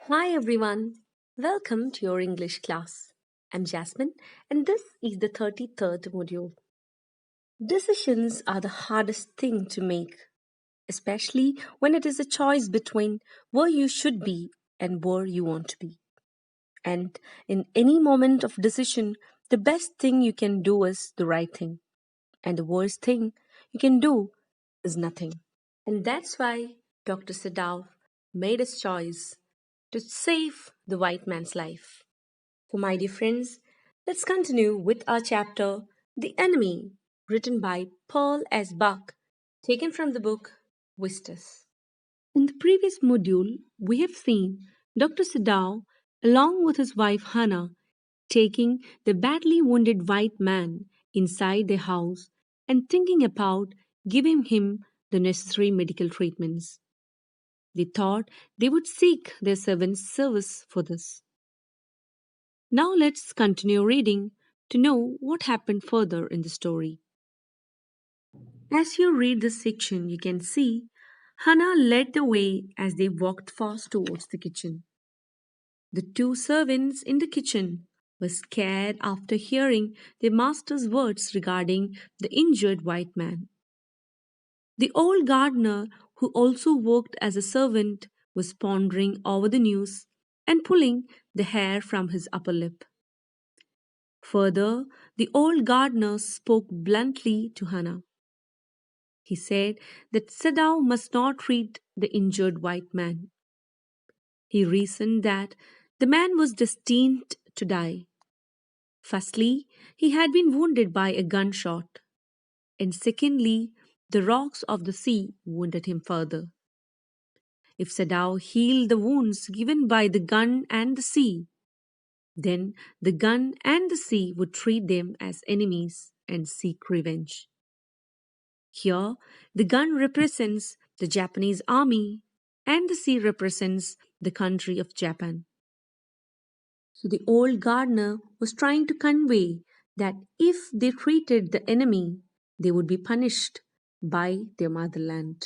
Hi everyone, welcome to your English class. I'm Jasmine and this is the 33rd module. Decisions are the hardest thing to make, especially when it is a choice between where you should be and where you want to be. And in any moment of decision, the best thing you can do is the right thing, and the worst thing you can do is nothing. And that's why Dr. Sadaf made his choice to save the white man's life. So, my dear friends, let's continue with our chapter The Enemy, written by Paul S. Buck, taken from the book Vistas. In the previous module, we have seen Dr. Sadao, along with his wife Hannah, taking the badly wounded white man inside their house and thinking about giving him the necessary medical treatments. They thought they would seek their servant's service for this. Now let's continue reading to know what happened further in the story. As you read this section, you can see Hannah led the way as they walked fast towards the kitchen. The two servants in the kitchen were scared after hearing their master's words regarding the injured white man. The old gardener, who also worked as a servant, was pondering over the news and pulling the hair from his upper lip. Further, the old gardener spoke bluntly to Hannah. He said that Sadao must not treat the injured white man. He reasoned that the man was destined to die. Firstly, he had been wounded by a gunshot, and secondly, the rocks of the sea wounded him further. If Sadao healed the wounds given by the gun and the sea, then the gun and the sea would treat them as enemies and seek revenge. Here, the gun represents the Japanese army and the sea represents the country of Japan. So the old gardener was trying to convey that if they treated the enemy, they would be punished by their motherland.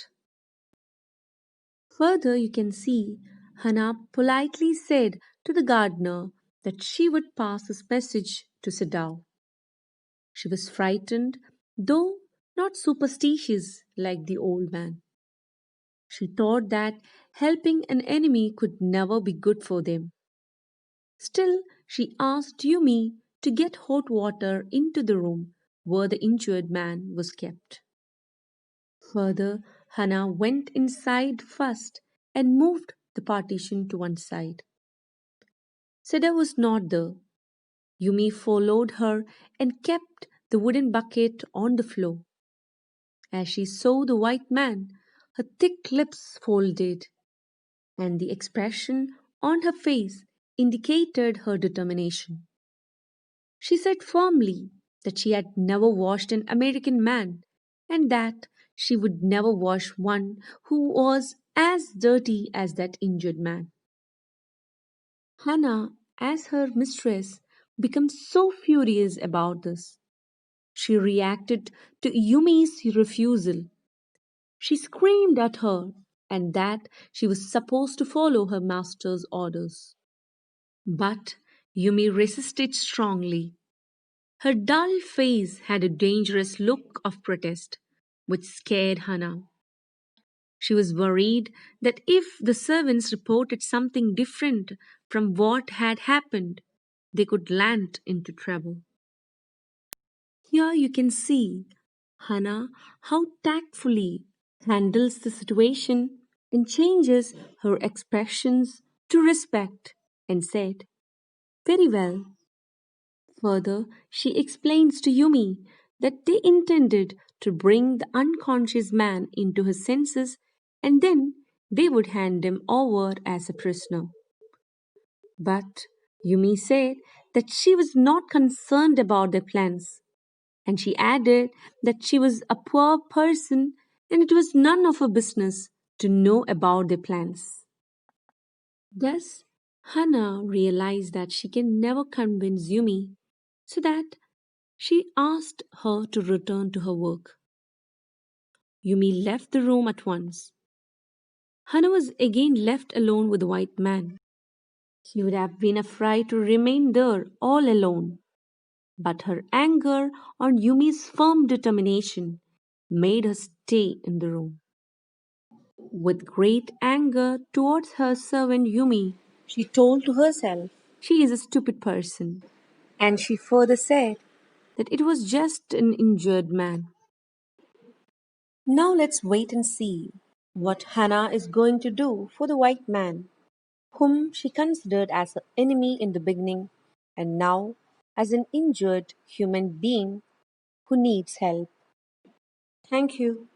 Further, you can see Hannah politely said to the gardener that she would pass this message to Sadao. She was frightened, though not superstitious like the old man. She thought that helping an enemy could never be good for them. Still, she asked Yumi to get hot water into the room where the injured man was kept. Further, Hannah went inside first and moved the partition to one side. Seda was not there. Yumi followed her and kept the wooden bucket on the floor. As she saw the white man, her thick lips folded, and the expression on her face indicated her determination. She said firmly that she had never washed an American man and that she would never wash one who was as dirty as that injured man. Hannah, as her mistress, became so furious about this. She reacted to Yumi's refusal. She screamed at her and that she was supposed to follow her master's orders. But Yumi resisted strongly. Her dull face had a dangerous look of protest, which scared Hannah. She was worried that if the servants reported something different from what had happened, they could land into trouble. Here you can see Hannah how tactfully handles the situation and changes her expressions to respect and said, "Very well." Further, she explains to Yumi that they intended to bring the unconscious man into his senses and then they would hand him over as a prisoner. But Yumi said that she was not concerned about their plans, and she added that she was a poor person and it was none of her business to know about their plans. Thus, Hannah realized that she can never convince Yumi, so that she asked her to return to her work. Yumi left the room at once. Hannah was again left alone with the white man. She would have been afraid to remain there all alone, but her anger on Yumi's firm determination made her stay in the room. With great anger towards her servant Yumi, she told to herself she is a stupid person, and she further said that it was just an injured man. Now let's wait and see what Hannah is going to do for the white man, whom she considered as her enemy in the beginning and now as an injured human being who needs help. Thank you.